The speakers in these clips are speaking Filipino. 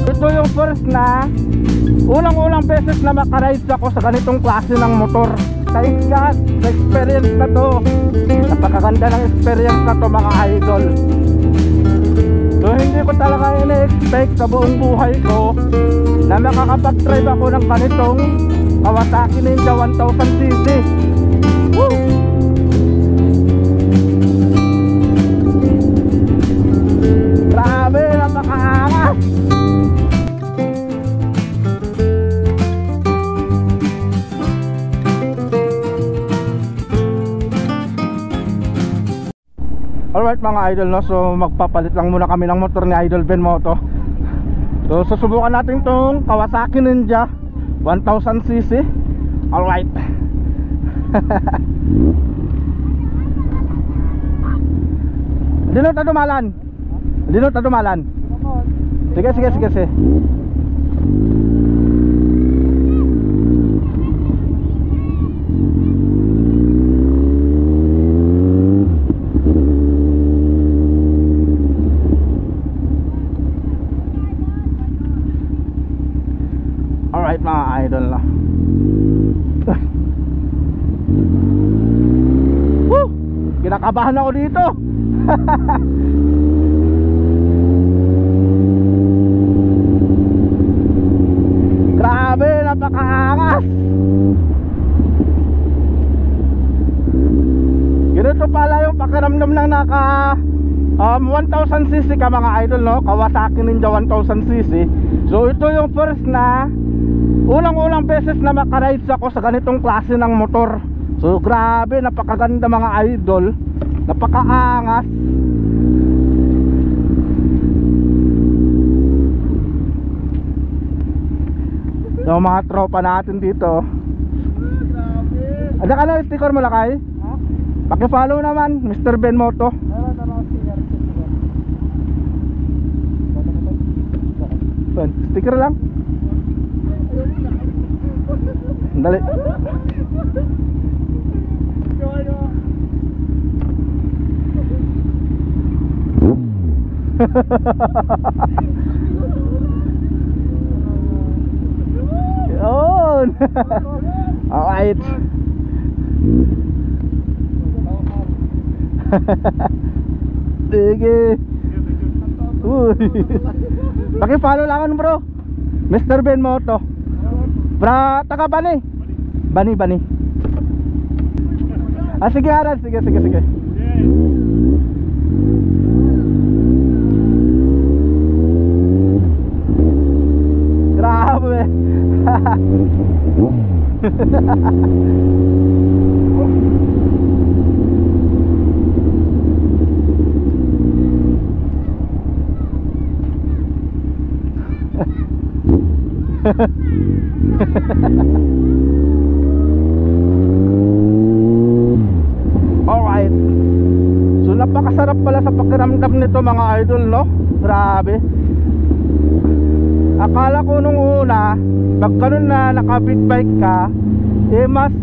Ito yung first na unang beses na makaride ako sa ganitong klase ng motor. Thanks God sa experience na to. Napakaganda ng experience na to mga idol. So hindi ko talaga ina-expect sa buong buhay ko na makakapag-drive ako ng ganitong Kawasaki Ninja 1000cc. Woo! Grabe, napakaangas. Alright mga idol, no? So magpapalit lang muna kami ng motor ni Idol Ben Moto. So susubukan natin tong Kawasaki Ninja 1000cc. Alright. Dino ta dumalan. Dino ta dumalan. Sige. Alright mga idol na. Woo! Kinakabahan ako dito. Grabe, napakaangas. Ganito pala yung pakiramdam ng naka 1000cc ka mga idol, no? Kawasaki Ninja 1000cc. So ito yung first na unang beses na makaride ako sa ganitong klase ng motor. So grabe, napakaganda mga idol. Napakaangas. So mga tropa natin dito. Ada ka na sticker mo lakay? Ha? Paki-follow naman Mr. Ben Moto. Sticker lang. Dali. Yun. Alright. Sige. Paki-follow lang bro, Mr. Ben Moto. Bra, taga Bani. Bani. Ah, sige Haran, sige. Grabe. Alright. So napakasarap pala sa pakiramdam nito mga idol, no? Grabe. Akala ko nung una pag ganun na naka big bike ka, mas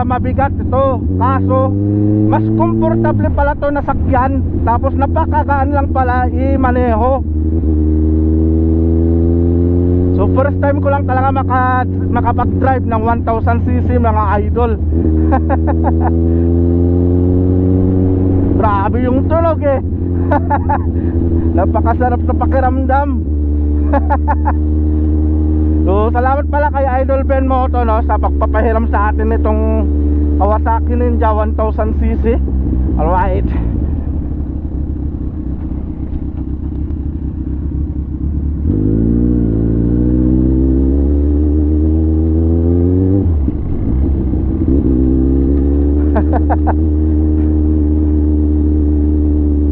mabigat ito. Kaso mas komportable pala to na sakyan. Tapos napakagaan lang pala i-maneho. So first time ko lang talaga makapag-drive ng 1000cc mga idol. Grabe yung tunog eh. Napakasarap sa pakiramdam. So salamat pala kay Idol Ben Moto, no, sa pagpapahiram sa atin itong Kawasaki Ninja 1000cc. Alright.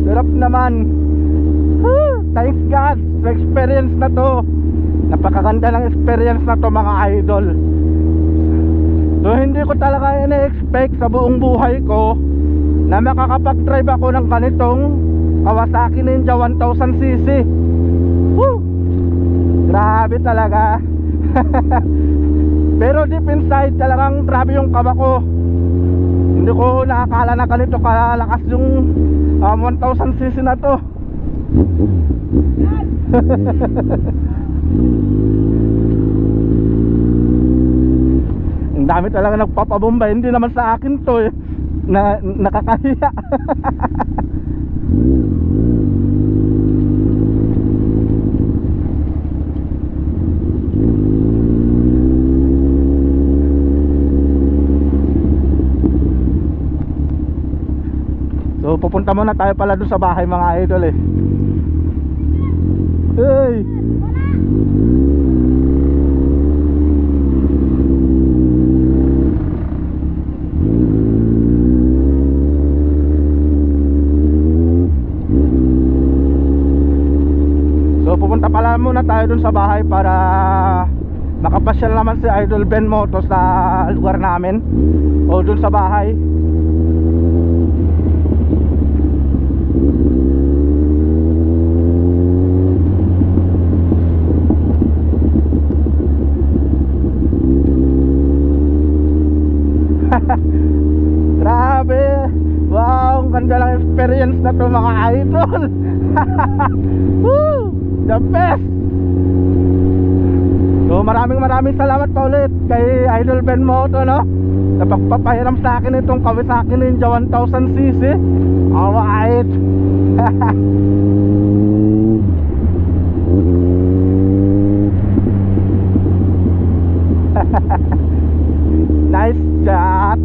Sarap naman. Thanks God sa experience na to. Napakaganda ng experience na to mga idol. So hindi ko talaga ina-expect sa buong buhay ko na makakapag-drive ako ng ganitong Kawasaki Ninja 1000cc. Woo! Grabe talaga. Pero deep inside talagang grabe yung kaba ko. Hindi ko nakakala na ganito kalakas yung 1000cc na to. Ang dami talaga nagpapabomba. Hindi naman sa akin to eh. Nakakahiya. So pupunta muna tayo pala doon sa bahay mga idol eh. Hey! So pupunta pala muna tayo doon sa bahay para makapasyal naman si Idol Ben Moto sa lugar namin o doon sa bahay. Grabe. Wow, ang ganda lang experience na to mga idol. Woo, the best. So maraming salamat pa ulit kay Idol Ben Moto, no, na pagpapahiram sa akin itong Kawasaki Ninja 1000cc. Alright. Nice shot.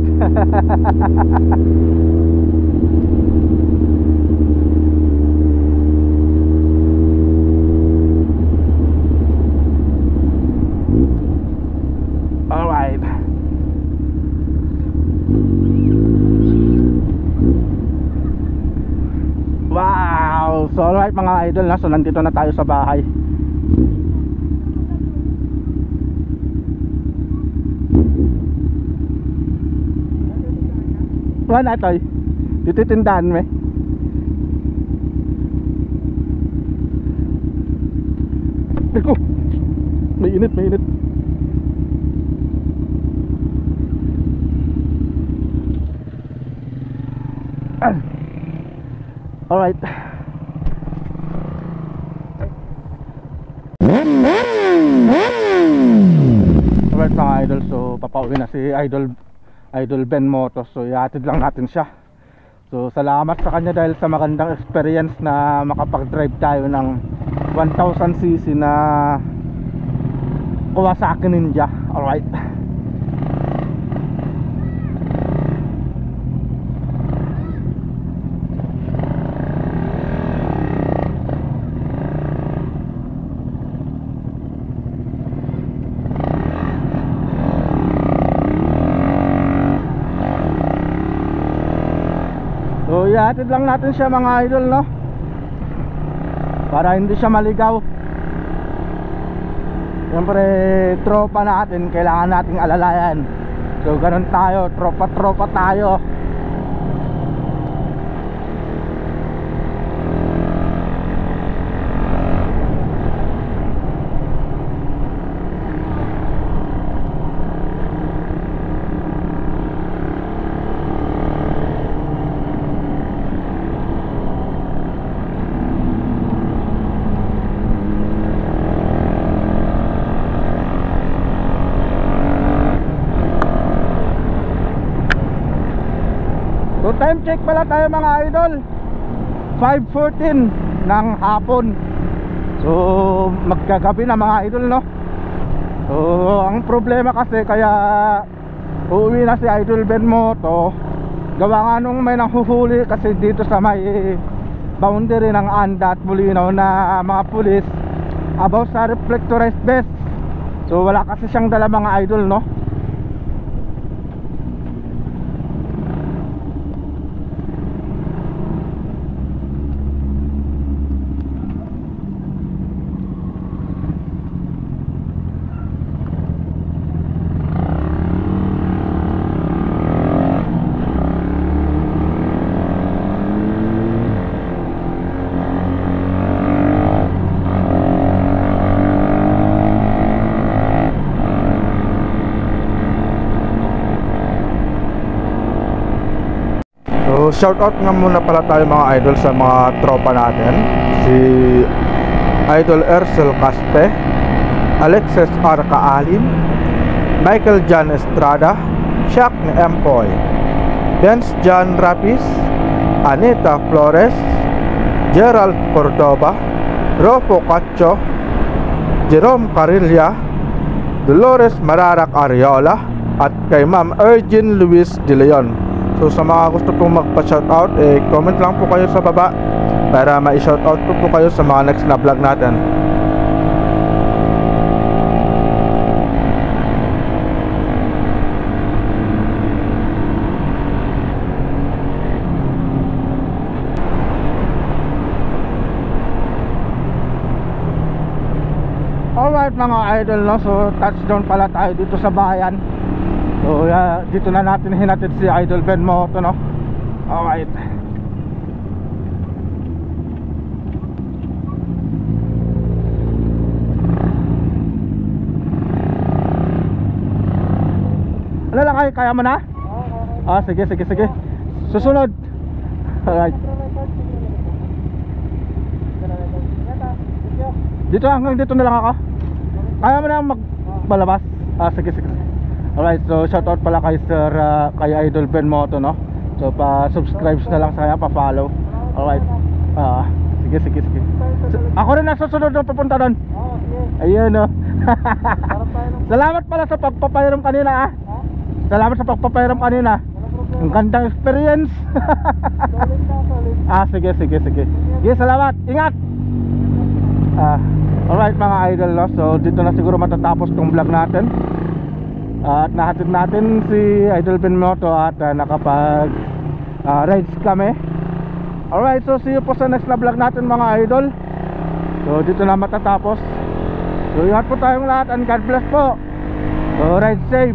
Alright. Wow. So alright mga idol, so nandito na tayo sa bahay. Wala tayo. Dito tindahan mo. Eko. May init. Alright. Alright mga idol, so papauwi na si Idol Ben Moto. So ihatid lang natin siya. So salamat sa kanya dahil sa magandang experience na makapag-drive tayo ng 1000cc na Kawasaki Ninja. Alright. So ihatid lang natin siya mga idol, no, para hindi siya maligaw. Siyempre tropa natin, kailangan nating alalayan. So ganun tayo, tropa tayo. So time check pala tayo mga idol, 5:14 ng hapon. So magkagabi na mga idol, no. So ang problema kasi kaya uuwi na si Idol Ben Moto, gawa nga nung may nanghuhuli kasi dito sa may boundary ng Anda at Bulinaw na mga pulis about sa reflectorized vest. So wala kasi siyang dala mga idol, no. Mag-shoutout nga muna pala tayo mga idol sa mga tropa natin. Si Idol Ercel Caspe, Alexis R. Kaalim, Michael Jan Estrada, Shaq ni Empoy, Benz John Rapis, Anita Flores, Gerald Cordova, Rofo Cacho, Jerome Carilla, Dolores Mararak Ariola, at kay Ma'am Ergin Luis De Leon. So sa mga gusto pong magpa-shoutout, comment lang po kayo sa baba para ma-shoutout po kayo sa mga next na vlog natin. Alright mga idol, no? So touchdown pala tayo dito sa bayan. So dito na natin hinatid si Idol Ben Moto, no? Alright. Ano lang kayo, kaya mo na? Sige. Susunod. Alright. Dito, hanggang dito na lang ako. Kaya mo na magbalabas? Sige. Alright, so shoutout pala kay Sir, kay Idol Ben Moto, no? So pa-subscribe na lang sa kanya, pa-follow. Alright. Sige. Ako rin nasusunod na papunta doon. Ayun, no? Salamat pala sa pagpapairam kanina, Salamat sa pagpapairam kanina. Ang gandang experience. Sige. Sige, salamat. Ingat. Alright mga idol, no? So dito na siguro matatapos tong vlog natin. At nahatid natin si Idol Ben Moto at nakapag rides kami. Alright, so see you po sa next na vlog natin mga idol. So dito na matatapos. So ingat po tayong lahat and God bless po. So ride safe.